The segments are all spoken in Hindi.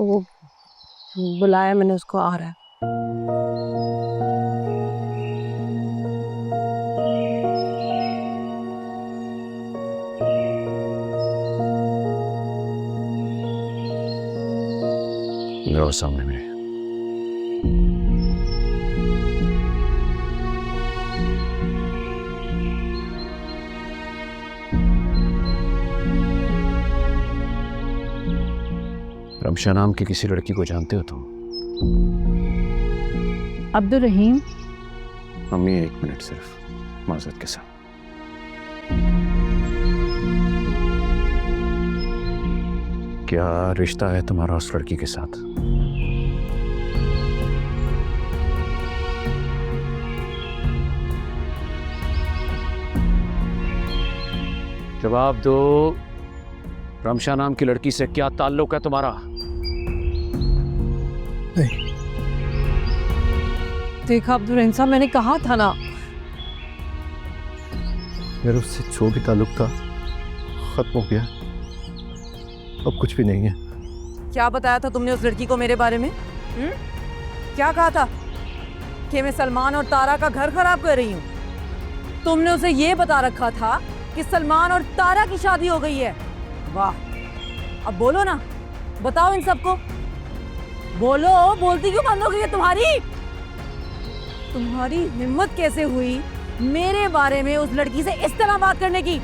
तो वो बुलाया मैंने उसको, आ रहा है। मेरे सामने मेरे रमशा नाम की किसी लड़की को जानते हो तुम? अब्दुल रहीम। मम्मी 1 मिनट सिर्फ माजरत के साथ। क्या रिश्ता है तुम्हारा उस लड़की के साथ? जवाब दो। रमशा नाम की लड़की से क्या ताल्लुक है तुम्हारा? नहीं। देखा अब्दुल रहीम साहब, मैंने कहा था ना। मेरा उससे जो भी ताल्लुक था खत्म हो गया, अब कुछ भी नहीं है। क्या बताया था तुमने उस लड़की को मेरे बारे में? क्या कहा था कि मैं सलमान और तारा का घर खराब कर रही हूँ? तुमने उसे ये बता रखा था कि सलमान और तारा की शादी हो गई है। वाह, अब बोलो ना, बताओ इन सबको, बोलो। बोलती क्यों बंद हो गई है तुम्हारी? तुम्हारी हिम्मत कैसे हुई मेरे बारे में उस लड़की से इस तरह बात करने की?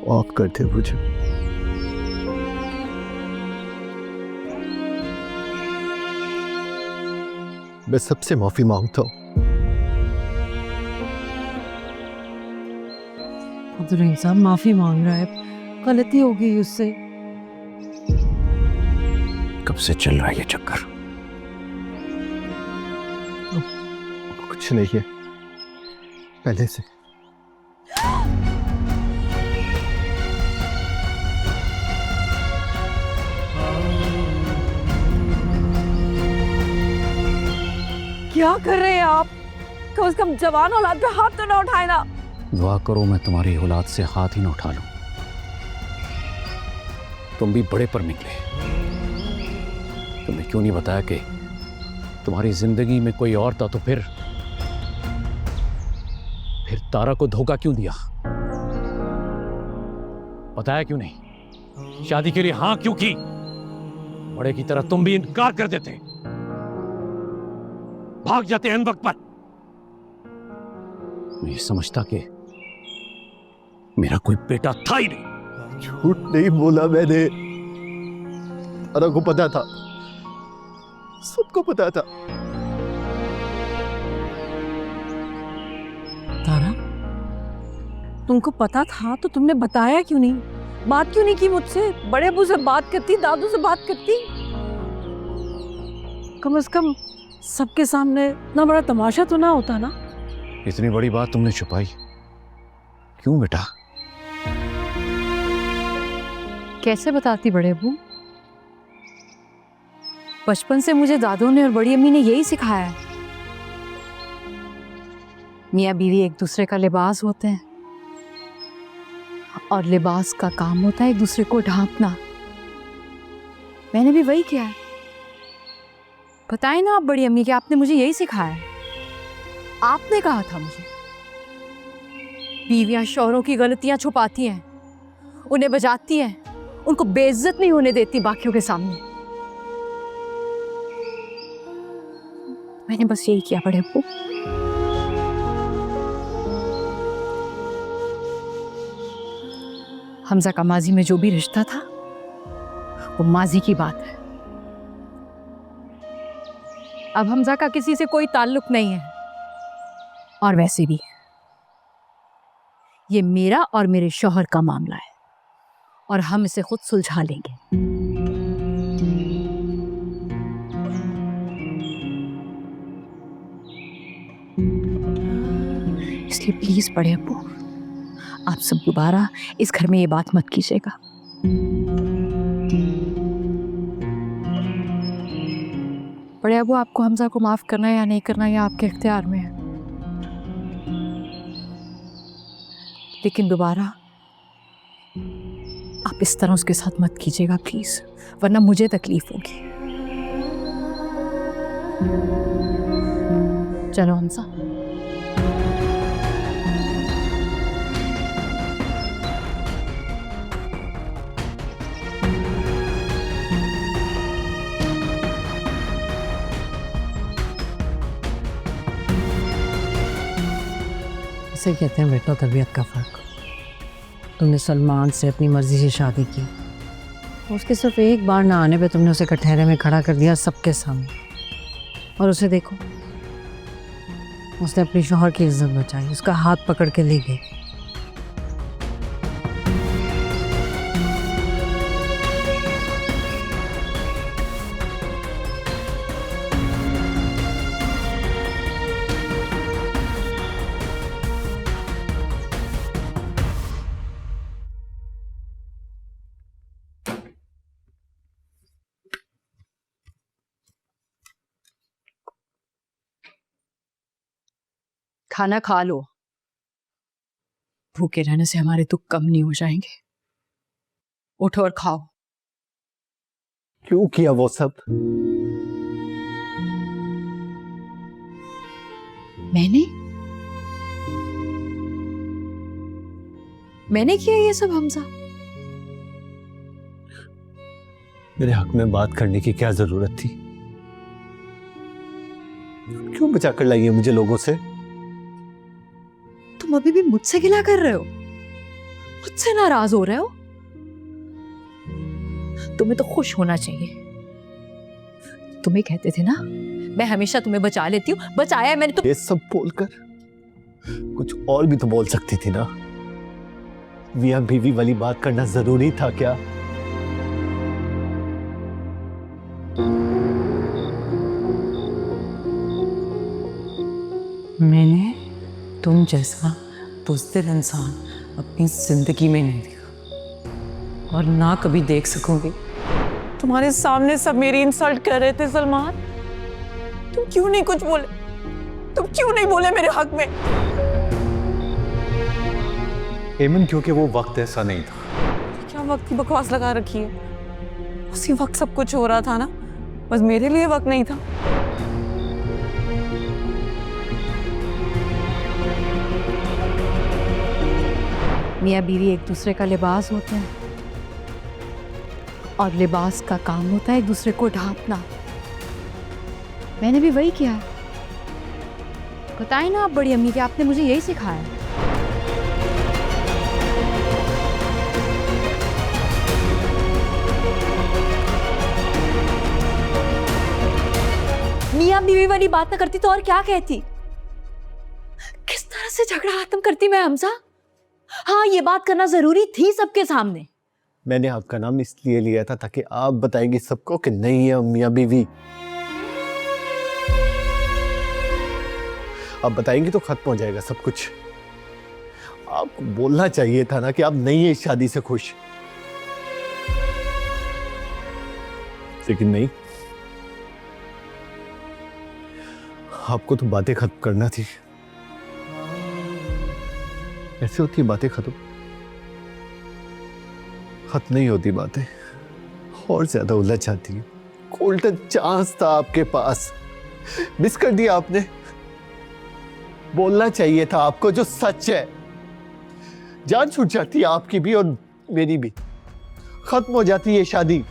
माफ कर दे मुझे। मैं सबसे माफी मांगता हूं। अब्दुल रहीम साहब माफी मांग रहा है, गलती हो गई उससे। कब से चल रहा है ये चक्कर? कुछ नहीं है, पहले से। क्या कर रहे हैं आप? कम से कम जवान औलाद पे हाथ तो ना उठाए ना। दुआ करो मैं तुम्हारी औलाद से हाथ ही ना उठा लूं। तुम भी बड़े पर निकले। तुमने क्यों नहीं बताया कि तुम्हारी जिंदगी में कोई और था? तो फिर तारा को धोखा क्यों दिया? बताया क्यों नहीं? शादी के लिए हां क्यों की? बड़े की तरह तुम भी इनकार कर देते, भाग जाते हैं वक्त पर। मैं ये समझता कि मेरा कोई बेटा था ही नहीं। झूठ नहीं बोला मैंने। तारा को पता था, सबको पता था। तारा, तुमको पता था तो तुमने बताया क्यों नहीं? बात क्यों नहीं की मुझसे? बड़े अबू से बात करती, दादू से बात करती। कम से कम सबके सामने इतना बड़ा तमाशा तो ना होता ना। इतनी बड़ी बात तुमने छुपाई क्यों बेटा? कैसे बताती बड़े अबू? बचपन से मुझे दादू ने और बड़ी अम्मी ने यही सिखाया है। मियाँ बीवी एक दूसरे का लिबास होते हैं और लिबास का काम होता है एक दूसरे को ढांपना। मैंने भी वही किया है। बताए ना आप बड़ी अम्मी कि आपने मुझे यही सिखाया है। आपने कहा था मुझे, बीवियां शौहरों की गलतियां छुपाती हैं, उन्हें बजाती हैं, उनको बेइज्जत नहीं होने देती बाकियों के सामने। मैंने बस यही किया बड़े अब्बू। हमजा का माजी में जो भी रिश्ता था वो माजी की बात है। अब हमजा का किसी से कोई ताल्लुक नहीं है, और वैसे भी ये मेरा और मेरे शौहर का मामला है और हम इसे खुद सुलझा लेंगे। इसलिए प्लीज बड़े अब्बू, आप सब दोबारा इस घर में ये बात मत कीजिएगा। बड़े अब्बू, आपको हमजा को माफ करना या नहीं करना ये आपके इख्तियार में है। लेकिन दोबारा आप इस तरह उसके साथ मत कीजिएगा प्लीज, वरना मुझे तकलीफ होगी। चलो हमसा। इसे कहते हैं बेटा तबीयत का फ़र्क। तुमने सलमान से अपनी मर्जी से शादी की, उसके सिर्फ एक बार ना आने पे तुमने उसे कटहरे में खड़ा कर दिया सबके सामने। और उसे देखो, उसने अपने शौहर की इज्जत बचाई, उसका हाथ पकड़ के ले गई। खाना खा लो, भूखे रहने से हमारे दुख कम नहीं हो जाएंगे। उठो और खाओ। क्यों किया वो सब? मैंने किया ये सब हमजा? मेरे हक में बात करने की क्या जरूरत थी? क्यों बचा कर लाई है मुझे लोगों से? तुम अभी भी मुझसे गिला कर रहे हो, मुझसे नाराज हो रहे हो? तुम्हें तो खुश होना चाहिए। तुम्हें कहते थे ना मैं हमेशा तुम्हें बचा लेती हूँ, बचाया है मैंने। तो ये सब बोलकर कुछ और भी तो बोल सकती थी ना। मियां बीवी वाली बात करना जरूरी था क्या? मैंने तुम जैसा बुज़दिल इंसान अपनी जिंदगी में नहीं देखा और ना कभी देख सकूंगी। तुम्हारे सामने सब मेरी इंसल्ट कर रहे थे सलमान, तुम क्यों नहीं कुछ बोले? तुम क्यों नहीं बोले मेरे हक में? एमन, क्योंकि वो वक्त ऐसा नहीं था। क्या वक्त की बकवास लगा रखी है? उसी वक्त सब कुछ हो रहा था ना, बस मेरे लिए वक्त नहीं था। मियाँ बीवी एक दूसरे का लिबास होते हैं और लिबास का काम होता है एक दूसरे को ढांपना। मैंने भी वही किया है। बताइए ना आप बड़ी अम्मी कि आपने मुझे यही सिखाया है। मियाँ बीवी वाली बात ना करती तो और क्या कहती? किस तरह से झगड़ा खत्म करती मैं हमजा? हाँ, ये बात करना जरूरी थी सबके सामने। मैंने आपका नाम इसलिए लिया था ताकि आप बताएंगे सबको कि नहीं है मियां बीवी। आप बताएंगी तो खत्म हो जाएगा सब कुछ। आपको बोलना चाहिए था ना कि आप नहीं है इस शादी से खुश, लेकिन नहीं। आपको तो बातें खत्म करना थी। ऐसे होती है बातें खत्म? खत्म नहीं होती बातें, और ज्यादा उलझ जाती है। गोल्डन चांस था आपके पास, मिस कर दिया आपने। बोलना चाहिए था आपको जो सच है। जान छूट जाती है आपकी भी और मेरी भी। खत्म हो जाती है ये शादी।